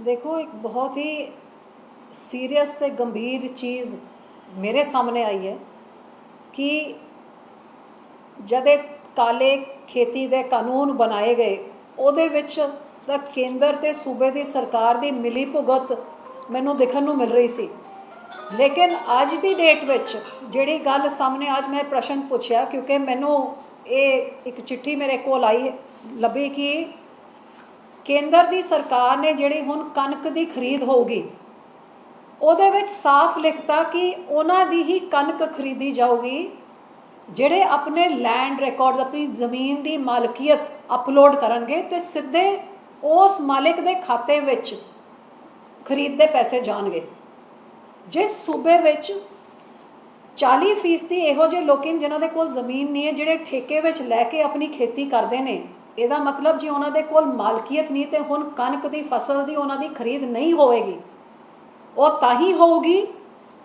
देखो, एक बहुत ही सीरियस ते गंभीर चीज़ मेरे सामने आई है कि जद काले खेती के कानून बनाए गए ਉਹਦੇ ਵਿੱਚ ਤਾਂ ਕੇਂਦਰ ਤੇ ਸੂਬੇ ਦੀ ਸਰਕਾਰ ਦੀ ਮਿਲੀ ਭੁਗਤ ਮੈਨੂੰ ਦੇਖਣ ਨੂੰ ਮਿਲ ਰਹੀ ਸੀ। लेकिन अज की डेट में जी गल सामने आज मैं प्रश्न पूछया क्योंकि मैनू ये एक चिट्ठी मेरे को आई लभी कि केंद्र की सरकार ने जी हुण कणक की खरीद होगी ਉਹਦੇ ਵਿੱਚ साफ लिखता कि उन्हां दी ही कणक खरीदी जाऊगी ਜਿਹੜੇ अपने लैंड रिकॉर्ड अपनी जमीन की मालकीयत अपलोड करनगे ते सीधे उस मालिक के खाते विच खरीद के पैसे जाणगे। जिस सूबे विच 40% इहो जे लोग जिन्हां दे कोल जमीन नहीं है जिहड़े ठेके विच लैके अपनी खेती करते हैं, इहदा मतलब जे उन्हां दे कोल मालकीयत नहीं तो हुण कणक की फसल की उन्हां दी खरीद नहीं होएगी। वो ताही होगी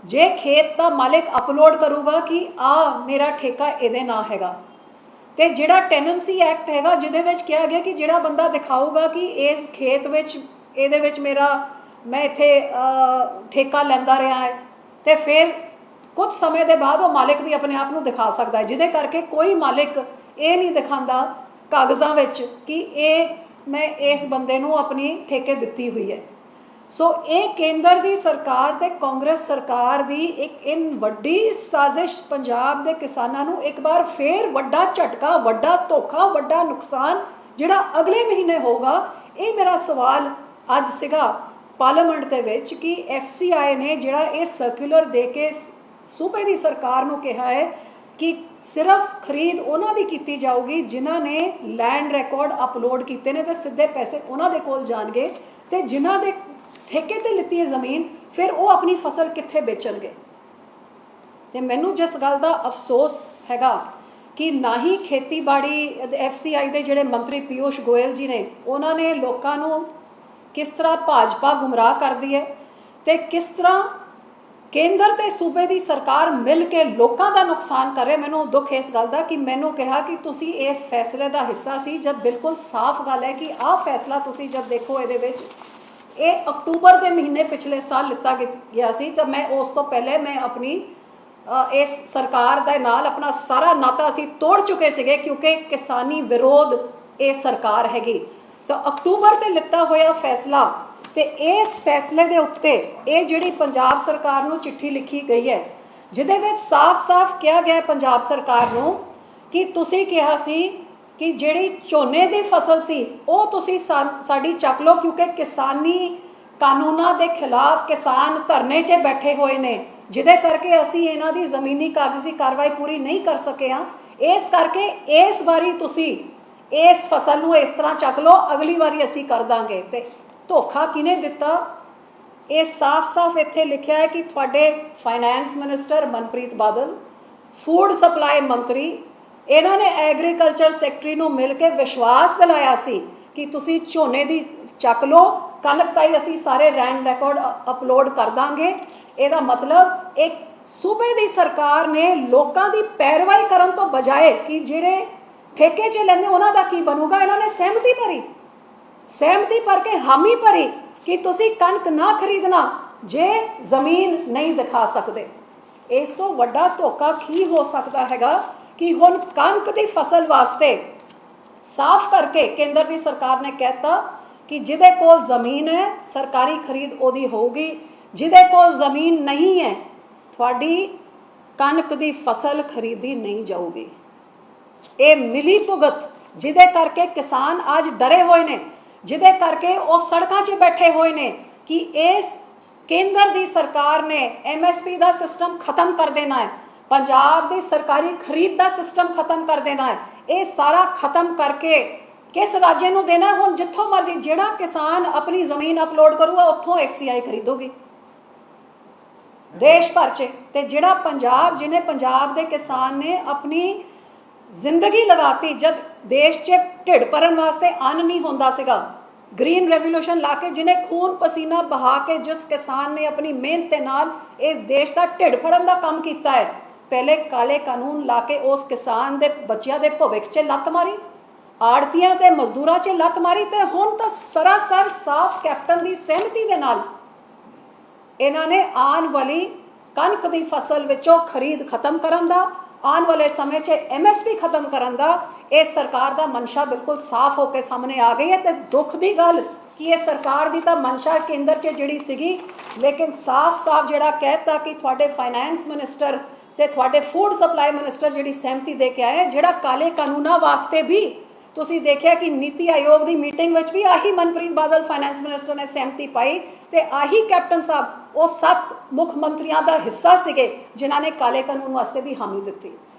जे खेत का मालिक अपलोड करूगा कि आ मेरा ठेका इहदे नां हैगा। ते जिहड़ा टेनेंसी एक्ट हैगा जिहदे विच कहा गया कि जिहड़ा बंदा दिखाऊगा कि इस खेत विच इहदे विच मेरा मैं इत्थे ठेका लैंदा रहा है तो फिर कुछ समय के बाद वो मालिक भी अपने आप को दिखा सकता है, जिहदे करके कोई मालिक ये नहीं दिखाता कागज़ां विच कि ये मैं इस बंदे नूं अपनी ठेके दिती हुई है। सो ये केंद्र की सरकार ते कांग्रेस सरकार की एक इन वड्डी साजिश पंजाब के किसानों नूं एक बार फिर वड्डा झटका, वड्डा धोखा, वड्डा नुकसान जिहड़ा अगले महीने होगा। ये मेरा सवाल अज सीगा पार्लीमेंट के विच कि FCI ने जिहड़ा ये सर्कुलर दे के सूबे की सरकार नूं कहा है कि सिर्फ खरीद उन्हां दी कीती जाऊगी जिन्हां ने लैंड रिकॉर्ड अपलोड कीते ने ते सीधे पैसे उन्हां दे कोल जाणगे ते जिन्हां दे ठेके ते लित्ती है ज़मीन फिर वो अपनी फसल कित्थे बेचणगे। ते मैनूं जिस गल दा अफसोस हैगा कि ना ही खेतीबाड़ी FCI दे जिहड़े मंत्री पीयूष गोयल जी ने उन्होंने लोकां नूं किस तरह भाजपा गुमराह कर दी है तो किस तरह केंद्र ते सूबे की सरकार मिल के लोगों का नुकसान कर रहे। मैनूं दुख इस गल का कि मैनूं कहा कि तुसी इस फैसले का हिस्सा सी, जब बिल्कुल साफ गल है कि आह फैसला तुसी जब देखो ये अक्टूबर के महीने पिछले साल लिता गया सी, जब मैं उस तो पहले मैं अपनी इस सरकार दे नाल अपना सारा नाता असी तोड़ चुके थे क्योंकि किसानी विरोध ये सरकार हैगी। तो अक्टूबर ते लिता होया फैसला ते इस फैसले दे उत्ते ये जिहड़ी पंजाब सरकार नूं चिट्ठी लिखी गई है जिहदे विच साफ साफ कहा गया पंजाब सरकार नूं कि तुसीं कहा सी कि जिहड़ी झोने की फसल सी वो तुसीं साडी चक लो क्योंकि किसानी कानूनां दे खिलाफ किसान धरने 'च बैठे हुए ने जिहदे करके असीं इन्हां दी ज़मीनी कागज़ी कार्रवाई पूरी नहीं कर सके हाँ। इस करके इस बारी तुसीं इस फसल नूं इस तरह चक लो, अगली बारी असी कर देंगे। तो धोखा किने दिता? ये साफ साफ इत्थे लिखिया है कि तुहाडे finance minister Manpreet Badal, food supply मंत्री, इन्होंने एग्रीकल्चर सैकटरी नूं मिल के विश्वास दिलाया सी कि तुसी झोने दी चक लो, कणक ताई असी सारे लैंड रिकॉर्ड अपलोड कर देंगे। ਇਹਦਾ मतलब एक सूबे की सरकार ने लोगों की पैरवाई करन तो बजाए कि ਜਿਹੜੇ ठेके च लेंदे उन्हां दा की बनूगा, इन्होंने सहमति भर के हामी भरी कि तुसी कणक ना खरीदना जे जमीन नहीं दिखा सकते। इस तो वड्डा धोखा की हो सकता हैगा कि हुण कणक की फसल वास्ते साफ करके केंद्र की सरकार ने कहता कि जिहदे कोल जमीन है सरकारी खरीद उहदी होगी, जिहदे कोल जमीन नहीं है तुहाडी कणक की फसल खरीदी नहीं जाऊगी। ये मिली भुगत जिहदे करके किसान आज डरे हुए ने, जिहदे करके वो सड़कों 'च बैठे हुए ने कि इस केंद्र की सरकार ने MSP का सिस्टम खत्म कर देना है, पंजाब की सरकारी खरीद का सिस्टम खत्म कर देना है। ये सारा खत्म करके किस राज्य को देना है? हुण जिथों मर्जी जिहड़ा किसान अपनी जमीन अपलोड करूगा उत्थों FCI खरीदोगी देश भर च। ते जिहड़ा पंजाब जिन्हें पंजाब के किसान ने अपनी जिंदगी लगाती, जब देश च ढिड भरन वास्ते अन्न नहीं होंदा सीगा, ग्रीन रेवोल्यूशन ला के जिन्हें खून पसीना बहा के जिस किसान ने अपनी मेहनत के नाल इस देश का ढिड भरन का काम किया है, पहले काले कानून ला के उस किसान के बच्चों के भविख च लत्त मारी, ਆੜਤੀਆਂ ਤੇ ਮਜ਼ਦੂਰਾਂ 'ਚ ਲੱਕ ਮਾਰੀ ਤੇ ਹੁਣ ਤਾਂ ਸਰਾਸਰ ਸਾਫ਼ ਕੈਪਟਨ ਦੀ ਸਹਿਮਤੀ ਦੇ ਨਾਲ ਇਹਨਾਂ ਨੇ ਆਉਣ ਵਾਲੀ ਕਣਕ ਦੀ ਫਸਲ ਵਿੱਚੋਂ ਖਰੀਦ ਖਤਮ ਕਰਨ ਦਾ, ਆਉਣ ਵਾਲੇ ਸਮੇਂ 'ਚ MSP ਖਤਮ ਕਰਨ ਦਾ ਇਸ ਸਰਕਾਰ ਦਾ ਮਨਸ਼ਾ ਬਿਲਕੁਲ ਸਾਫ਼ ਹੋ ਕੇ ਸਾਹਮਣੇ ਆ ਗਈ ਹੈ। ਤੇ ਦੁੱਖ ਦੀ ਗੱਲ ਕਿ ਇਹ ਸਰਕਾਰ ਦੀ ਤਾਂ ਮਨਸ਼ਾ ਕੇਂਦਰ 'ਚ ਜਿਹੜੀ ਸੀਗੀ, ਲੇਕਿਨ ਸਾਫ਼ ਜਿਹੜਾ ਕਹਿਤਾ ਕਿ ਤੁਹਾਡੇ ਫਾਈਨੈਂਸ ਮਿਨਿਸਟਰ ਤੇ ਤੁਹਾਡੇ ਫੂਡ ਸਪਲਾਈ ਮਿਨਿਸਟਰ ਜਿਹੜੀ ਸਹਿਮਤੀ ਦੇ ਕੇ ਆਏ, ਜਿਹੜਾ ਕਾਲੇ ਕਾਨੂੰਨਾਂ ਵਾਸਤੇ ਵੀ ਤੁਸੀਂ ਦੇਖਿਆ ਕਿ ਨੀਤੀ ਆਯੋਗ ਦੀ ਮੀਟਿੰਗ ਵਿੱਚ ਵੀ ਆਹੀ ਮਨਪ੍ਰੀਤ ਬਾਦਲ ਫਾਈਨੈਂਸ ਮਿਨਿਸਟਰ ਨੇ ਸਹਿਮਤੀ ਪਾਈ ਤੇ ਆਹੀ ਕੈਪਟਨ ਸਾਹਿਬ ਉਹ 7 ਮੁੱਖ ਮੰਤਰੀਆਂ ਦਾ ਹਿੱਸਾ ਸੀਗੇ ਜਿਨ੍ਹਾਂ ਨੇ ਕਾਲੇ ਕਾਨੂੰਨ ਵਾਸਤੇ ਵੀ ਹਾਮੀ ਦਿੱਤੀ।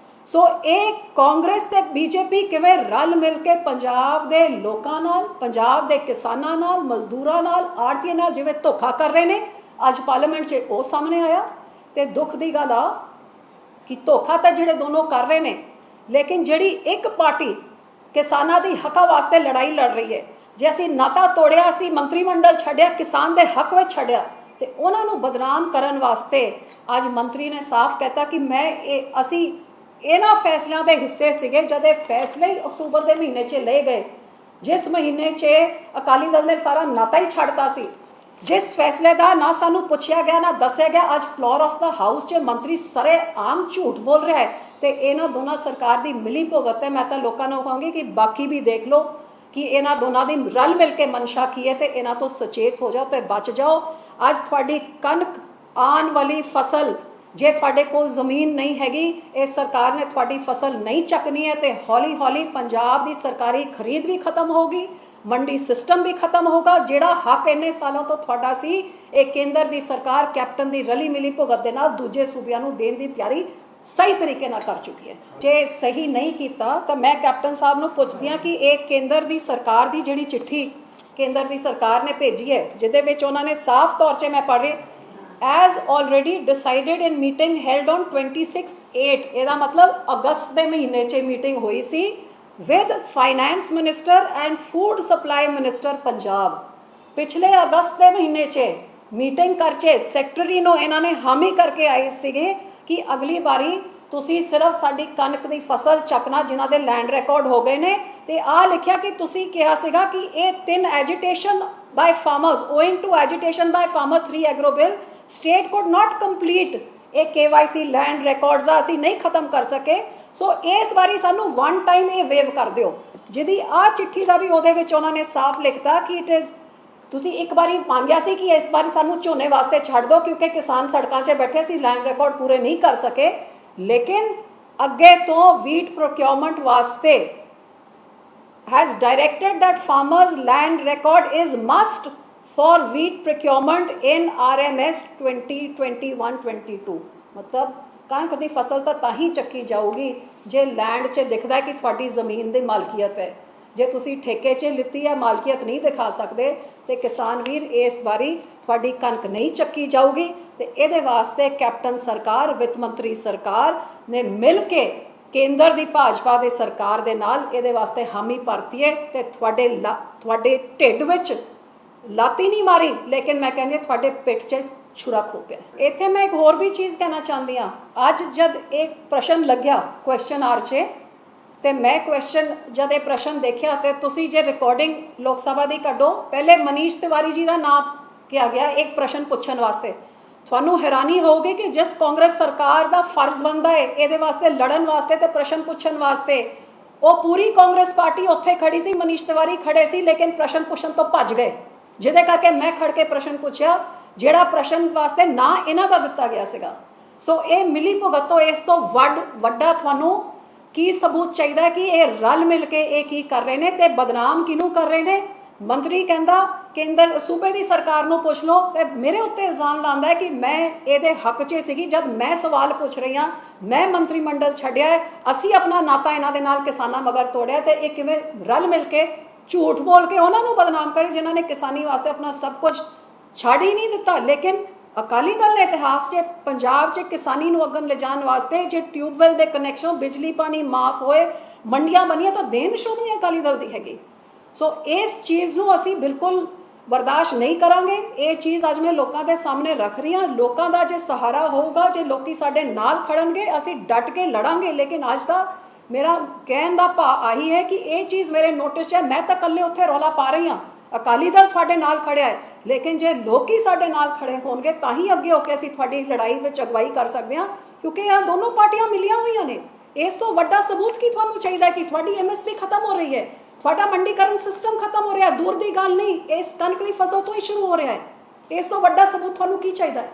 ਸੋ ਇਹ ਕਾਂਗਰਸ ਤੇ ਬੀਜੇਪੀ ਕਿਵੇਂ ਰਲ ਮਿਲ ਕੇ ਪੰਜਾਬ ਦੇ ਲੋਕਾਂ ਨਾਲ, ਪੰਜਾਬ ਦੇ ਕਿਸਾਨਾਂ ਨਾਲ, ਮਜ਼ਦੂਰਾਂ ਨਾਲ, ਆੜਤੀਆਂ ਨਾਲ ਜਿਵੇਂ ਧੋਖਾ ਕਰ ਰਹੇ ਨੇ, ਅੱਜ ਪਾਰਲੀਮੈਂਟ 'ਚ ਉਹ ਸਾਹਮਣੇ ਆਇਆ। ਤੇ ਦੁੱਖ ਦੀ ਗੱਲ ਆ ਕਿ ਧੋਖਾ ਤਾਂ ਜਿਹੜੇ ਦੋਨੋਂ ਕਰ ਰਹੇ ਨੇ, ਲੇਕਿਨ ਜਿਹੜੀ ਇੱਕ ਪਾਰਟੀ ਕਿਸਾਨਾਂ ਦੀ ਹੱਕਾਂ ਵਾਸਤੇ ਲੜਾਈ ਲੜ ਰਹੀ ਹੈ, ਜੇ ਅਸੀਂ ਨਾਤਾ ਤੋੜਿਆ, ਅਸੀਂ ਮੰਤਰੀ ਮੰਡਲ ਛੱਡਿਆ, ਕਿਸਾਨ ਦੇ ਹੱਕ ਵਿੱਚ ਛੱਡਿਆ, ਤੇ ਉਹਨਾਂ ਨੂੰ ਬਦਨਾਮ ਕਰਨ ਵਾਸਤੇ ਅੱਜ ਮੰਤਰੀ ਨੇ ਸਾਫ਼ ਕਹਿਤਾ ਕਿ ਅਸੀਂ ਇਹਨਾਂ ਫੈਸਲਿਆਂ ਦੇ ਹਿੱਸੇ ਸੀਗੇ ਜਦ ਇਹ ਫੈਸਲੇ ਅਕਤੂਬਰ ਦੇ ਮਹੀਨੇ 'ਚ ਲਏ ਗਏ, ਜਿਸ ਮਹੀਨੇ 'ਚ ਅਕਾਲੀ ਦਲ ਨੇ ਸਾਰਾ ਨਾਤਾ ਹੀ ਛੱਡਤਾ ਸੀ, ਜਿਸ ਫੈਸਲੇ ਦਾ ਨਾ ਸਾਨੂੰ ਪੁੱਛਿਆ ਗਿਆ ਨਾ ਦੱਸਿਆ ਗਿਆ। ਅੱਜ ਫਲੋਰ ਆਫ ਦਾ ਹਾਊਸ 'ਚ ਮੰਤਰੀ ਸਾਰੇ ਆਮ ਝੂਠ ਬੋਲ ਰਿਹਾ ਹੈ ਤੇ ਇਹਨਾਂ ਦੋਨਾਂ ਸਰਕਾਰ ਦੀ ਮਿਲੀ ਭੁਗਤ ਹੈ। ਮੈਂ ਤਾਂ ਲੋਕਾਂ ਨੂੰ ਕਹਾਂਗੀ ਕਿ ਬਾਕੀ ਵੀ ਦੇਖ ਲਓ ਕਿ ਇਹਨਾਂ ਦੋਨਾਂ ਦੀ ਰਲ ਮਿਲ ਕੇ ਮਨਸ਼ਾ ਕੀ ਹੈ ਤੇ ਇਹਨਾਂ ਤੋਂ ਸਚੇਤ ਹੋ ਜਾਓ ਤੇ ਬਚ ਜਾਓ। ਅੱਜ ਤੁਹਾਡੀ ਕਣਕ ਆਉਣ ਵਾਲੀ ਫਸਲ, ਜੇ ਤੁਹਾਡੇ ਕੋਲ ਜ਼ਮੀਨ ਨਹੀਂ ਹੈਗੀ, ਇਸ ਸਰਕਾਰ ਨੇ ਤੁਹਾਡੀ ਫਸਲ ਨਹੀਂ ਚੱਕਣੀ ਹੈ ਤੇ ਹੌਲੀ ਹੌਲੀ ਪੰਜਾਬ ਦੀ ਸਰਕਾਰੀ ਖਰੀਦ ਵੀ ਖਤਮ ਹੋਗੀ, ਮੰਡੀ ਸਿਸਟਮ ਵੀ ਖਤਮ ਹੋਗਾ। ਜਿਹੜਾ ਹੱਕ ਇੰਨੇ ਸਾਲਾਂ ਤੋਂ ਤੁਹਾਡਾ ਸੀ, ਇਹ ਕੇਂਦਰ ਦੀ ਸਰਕਾਰ ਕੈਪਟਨ ਦੀ ਰਲੀ ਮਿਲੀ ਭੁਗਤ ਦੇ ਨਾਲ ਦੂਜੇ ਸੂਬਿਆਂ ਨੂੰ ਦੇਣ ਦੀ ਤਿਆਰੀ ਸਹੀ ਤਰੀਕੇ ਨਾਲ ਕਰ ਚੁੱਕੀ ਹੈ। ਜੇ ਸਹੀ ਨਹੀਂ ਕੀਤਾ ਤਾਂ ਮੈਂ ਕੈਪਟਨ ਸਾਹਿਬ ਨੂੰ ਪੁੱਛਦੀ ਹਾਂ ਕਿ ਇਹ ਕੇਂਦਰ ਦੀ ਸਰਕਾਰ ਦੀ ਜਿਹੜੀ ਚਿੱਠੀ ਕੇਂਦਰ ਦੀ ਸਰਕਾਰ ਨੇ ਭੇਜੀ ਹੈ, ਜਿਹਦੇ ਵਿੱਚ ਉਹਨਾਂ ਨੇ ਸਾਫ਼ ਤੌਰ 'ਤੇ ਮੈਂ ਪੜ੍ਹ ਰਹੀ, as already decided in meeting held on 26/8, ਇਹਦਾ ਮਤਲਬ ਅਗਸਤ ਦੇ ਮਹੀਨੇ 'ਚ ਮੀਟਿੰਗ ਹੋਈ ਸੀ with finance minister and food supply minister Punjab. ਪਿਛਲੇ ਅਗਸਤ ਦੇ ਮਹੀਨੇ 'ਚ ਮੀਟਿੰਗ ਕਰਕੇ ਸੈਕਟਰੀ ਨੂੰ ਇਹਨਾਂ ਨੇ ਹਾਮੀ ਕਰਕੇ ਆਏ ਸੀਗੇ ਕਿ ਅਗਲੀ ਵਾਰੀ ਤੁਸੀਂ ਸਿਰਫ ਸਾਡੀ ਕਣਕ ਦੀ ਫਸਲ ਚੱਕਣਾ ਜਿਨ੍ਹਾਂ ਦੇ ਲੈਂਡ ਰਿਕਾਰਡ ਹੋ ਗਏ ਨੇ। ਤੇ ਆਹ ਲਿਖਿਆ ਕਿ ਤੁਸੀਂ ਕਿਹਾ ਸੀਗਾ ਕਿ ਇਹ 3 agitation by farmers, owing to agitation by farmer 3 agro bill, state could not complete ਇਹ KYC ਲੈਂਡ ਰਿਕਾਰਡਸ ਆ ਅਸੀਂ ਨਹੀਂ ਖਤਮ ਕਰ ਸਕੇ। ਸੋ ਇਸ ਵਾਰੀ ਸਾਨੂੰ ਵਨ ਟਾਈਮ ਇਹ ਵੇਵ ਕਰ ਦਿਓ, ਜਿਹਦੀ ਆਹ ਚਿੱਠੀ ਦਾ ਵੀ ਉਹਦੇ ਵਿੱਚ ਉਹਨਾਂ ਨੇ ਸਾਫ਼ ਲਿਖਤਾ ਕਿ ਇਟ ਇਜ਼, ਤੁਸੀਂ ਇੱਕ ਵਾਰੀ ਮੰਗਿਆ ਸੀ ਕਿ ਇਸ ਵਾਰੀ ਸਾਨੂੰ ਝੋਨੇ ਵਾਸਤੇ ਛੱਡ ਦਿਓ ਕਿਉਂਕਿ ਕਿਸਾਨ ਸੜਕਾਂ 'ਚ ਬੈਠੇ ਸੀ, ਲੈਂਡ ਰਿਕਾਰਡ ਪੂਰੇ ਨਹੀਂ ਕਰ ਸਕੇ, ਲੇਕਿਨ ਅੱਗੇ ਤੋਂ ਵੀਟ ਪ੍ਰੋਕਿਉਰਮੈਂਟ ਵਾਸਤੇ has directed that farmers land record is must for wheat procurement in RMS 2021-22। मतलब ਕਣਕ ਦੀ ਫਸਲ ਤਾਂ ਹੀ ਚੱਕੀ ਜਾਊਗੀ ਜੇ ਲੈਂਡ 'ਚ ਦਿਖਦਾ ਕਿ ਤੁਹਾਡੀ ਜ਼ਮੀਨ ਦੀ ਮਾਲਕੀਅਤ ਹੈ। ਜੇ ਤੁਸੀਂ ਠੇਕੇ 'ਚ ਲਿੱਤੀ ਹੈ, ਮਾਲਕੀਅਤ ਨਹੀਂ ਦਿਖਾ ਸਕਦੇ ਤੇ ਕਿਸਾਨ ਵੀਰ ਇਸ ਵਾਰੀ ਤੁਹਾਡੀ ਕਣਕ ਨਹੀਂ ਚੱਕੀ ਜਾਊਗੀ। ਤੇ ਇਹਦੇ ਵਾਸਤੇ ਕੈਪਟਨ ਸਰਕਾਰ, ਵਿੱਤ ਮੰਤਰੀ ਸਰਕਾਰ ਨੇ ਮਿਲ ਕੇ ਕੇਂਦਰ ਦੀ ਭਾਜਪਾ ਦੇ ਸਰਕਾਰ ਦੇ ਨਾਲ ਇਹਦੇ ਵਾਸਤੇ ਹਾਮੀ ਭਰਤੀ ਹੈ ਤੇ ਤੁਹਾਡੇ ਢਿੱਡ ਵਿੱਚ ਲਾਤੀ ਨਹੀਂ ਮਾਰੀ, ਲੇਕਿਨ ਮੈਂ ਕਹਿੰਦੀ ਤੁਹਾਡੇ ਪਿੱਠ 'ਚ ਛੁਰਾ ਖੋ ਪਿਆ। ਇੱਥੇ ਮੈਂ ਇੱਕ ਹੋਰ ਵੀ ਚੀਜ਼ ਕਹਿਣਾ ਚਾਹੁੰਦੀ ਹਾਂ। ਅੱਜ ਜਦ ਇੱਕ ਪ੍ਰਸ਼ਨ ਲੱਗਿਆ ਕੁਐਸਚਨ ਆਰ 'ਚ ਤੇ ਮੈਂ ਜਦ ਇਹ ਪ੍ਰਸ਼ਨ ਦੇਖਿਆ ਤੇ ਤੁਸੀਂ ਜੇ ਰਿਕਾਰਡਿੰਗ ਲੋਕ ਸਭਾ ਦੀ ਕੱਢੋ, ਪਹਿਲੇ ਮਨੀਸ਼ ਤਿਵਾਰੀ ਜੀ ਦਾ ਨਾਮ ਕਿਹਾ ਗਿਆ ਇੱਕ ਪ੍ਰਸ਼ਨ ਪੁੱਛਣ ਵਾਸਤੇ। ਤੁਹਾਨੂੰ ਹੈਰਾਨੀ ਹੋਊਗੀ ਕਿ ਜਿਸ ਕਾਂਗਰਸ ਸਰਕਾਰ ਦਾ ਫਰਜ਼ ਬਣਦਾ ਹੈ ਇਹਦੇ ਵਾਸਤੇ ਲੜਨ ਵਾਸਤੇ ਤੇ ਪ੍ਰਸ਼ਨ ਪੁੱਛਣ ਵਾਸਤੇ, ਉਹ ਪੂਰੀ ਕਾਂਗਰਸ ਪਾਰਟੀ ਉੱਥੇ ਖੜੀ ਸੀ, ਮਨੀਸ਼ ਤਿਵਾਰੀ ਖੜੇ ਸੀ, ਲੇਕਿਨ ਪ੍ਰਸ਼ਨ ਪੁੱਛਣ ਤੋਂ ਭੱਜ ਗਏ, ਜਿਹਦੇ ਕਰਕੇ ਮੈਂ ਖੜ ਕੇ ਪ੍ਰਸ਼ਨ ਪੁੱਛਿਆ ਜਿਹੜਾ ਪ੍ਰਸ਼ਨ ਵਾਸਤੇ ਨਾ ਇਹਨਾਂ ਦਾ ਦਿੱਤਾ ਗਿਆ ਸੀਗਾ। ਸੋ ਇਹ ਮਿਲੀ ਭੁਗਤ ਤੋਂ ਇਸ ਤੋਂ ਵੱਡਾ ਤੁਹਾਨੂੰ ਕੀ ਸਬੂਤ ਚਾਹੀਦਾ ਕਿ ਇਹ ਰਲ ਮਿਲ ਕੇ ਇਹ ਕੀ ਕਰ ਰਹੇ ਨੇ ਤੇ ਬਦਨਾਮ ਕਿਹਨੂੰ ਕਰ ਰਹੇ ਨੇ। ਮੰਤਰੀ ਕਹਿੰਦਾ ਕੇਂਦਰ ਸੂਬੇ ਦੀ ਸਰਕਾਰ ਨੂੰ ਪੁੱਛ ਲਓ ਤੇ ਮੇਰੇ ਉੱਤੇ ਇਲਜ਼ਾਮ ਲਾਉਂਦਾ ਹੈ ਕਿ ਮੈਂ ਇਹਦੇ ਹੱਕ 'ਚ ਸੀਗੀ ਜਦ ਮੈਂ ਸਵਾਲ ਪੁੱਛ ਰਹੀ ਹਾਂ, ਮੈਂ ਮੰਤਰੀ ਮੰਡਲ ਛੱਡਿਆ ਹੈ, ਅਸੀਂ ਆਪਣਾ ਨਾਤਾ ਇਹਨਾਂ ਦੇ ਨਾਲ ਕਿਸਾਨਾਂ ਮਗਰ ਤੋੜਿਆ ਤੇ ਇਹ ਕਿਵੇਂ ਰਲ ਮਿਲ ਕੇ ਝੂਠ ਬੋਲ ਕੇ ਉਹਨਾਂ ਨੂੰ ਬਦਨਾਮ ਕਰੇ ਜਿਨ੍ਹਾਂ ਨੇ ਕਿਸਾਨੀ ਵਾਸਤੇ ਆਪਣਾ ਸਭ ਕੁਝ ਛੱਡ ਹੀ ਨਹੀਂ ਦਿੱਤਾ। ਲੇਕਿਨ ਅਕਾਲੀ ਦਲ ਨੇ ਇਤਿਹਾਸ 'ਚ ਪੰਜਾਬ 'ਚ ਕਿਸਾਨੀ ਨੂੰ ਅੱਗੇ ਲਿਜਾਣ ਵਾਸਤੇ ਜੇ ਟਿਊਬਵੈਲ ਦੇ ਕਨੈਕਸ਼ਨ, ਬਿਜਲੀ ਪਾਣੀ ਮਾਫ ਹੋਏ, ਮੰਡੀਆਂ ਬਣੀਆਂ ਤਾਂ ਦੇਣ ਸ਼੍ਰੋਮਣੀ ਅਕਾਲੀ ਦਲ ਦੀ ਹੈਗੀ। ਸੋ ਇਸ ਚੀਜ਼ ਨੂੰ ਅਸੀਂ ਬਿਲਕੁਲ ਬਰਦਾਸ਼ਤ ਨਹੀਂ ਕਰਾਂਗੇ। ਇਹ ਚੀਜ਼ ਅੱਜ ਮੈਂ ਲੋਕਾਂ ਦੇ ਸਾਹਮਣੇ ਰੱਖ ਰਹੀ ਹਾਂ। ਲੋਕਾਂ ਦਾ ਜੇ ਸਹਾਰਾ ਹੋਊਗਾ, ਜੇ ਲੋਕੀ ਸਾਡੇ ਨਾਲ ਖੜਨਗੇ, ਅਸੀਂ ਡਟ ਕੇ ਲੜਾਂਗੇ। ਲੇਕਿਨ ਅੱਜ ਦਾ ਮੇਰਾ ਕਹਿਣ ਦਾ ਭਾਵ ਆਹੀ ਹੈ ਕਿ ਇਹ ਚੀਜ਼ ਮੇਰੇ ਨੋਟਿਸ 'ਚ ਹੈ। ਮੈਂ ਤਾਂ ਇਕੱਲੇ ਉੱਥੇ ਰੌਲਾ ਪਾ ਰਹੀ ਹਾਂ, ਅਕਾਲੀ ਦਲ ਤੁਹਾਡੇ ਨਾਲ ਖੜਿਆ ਹੈ, ਲੇਕਿਨ ਜੇ ਲੋਕੀ ਸਾਡੇ ਨਾਲ ਖੜੇ ਹੋਣਗੇ ਤਾਂ ਹੀ ਅੱਗੇ ਹੋ ਕੇ ਅਸੀਂ ਤੁਹਾਡੀ ਲੜਾਈ ਵਿੱਚ ਅਗਵਾਈ ਕਰ ਸਕਦੇ ਹਾਂ, ਕਿਉਂਕਿ ਇਹ ਦੋਨੋਂ ਪਾਰਟੀਆਂ ਮਿਲੀਆਂ ਹੋਈਆਂ ਨੇ। ਇਸ ਤੋਂ ਵੱਡਾ ਸਬੂਤ ਕੀ ਤੁਹਾਨੂੰ ਚਾਹੀਦਾ ਕਿ ਤੁਹਾਡੀ MSP ਖਤਮ ਹੋ ਰਹੀ ਹੈ, ਤੁਹਾਡਾ ਮੰਡੀਕਰਨ ਸਿਸਟਮ ਖਤਮ ਹੋ ਰਿਹਾ, ਦੂਰ ਦੀ ਗੱਲ ਨਹੀਂ, ਇਸ ਕਣਕ ਦੀ ਫਸਲ ਤੋਂ ਹੀ ਸ਼ੁਰੂ ਹੋ ਰਿਹਾ ਹੈ। ਇਸ ਤੋਂ ਵੱਡਾ ਸਬੂਤ ਤੁਹਾਨੂੰ ਕੀ ਚਾਹੀਦਾ ਹੈ?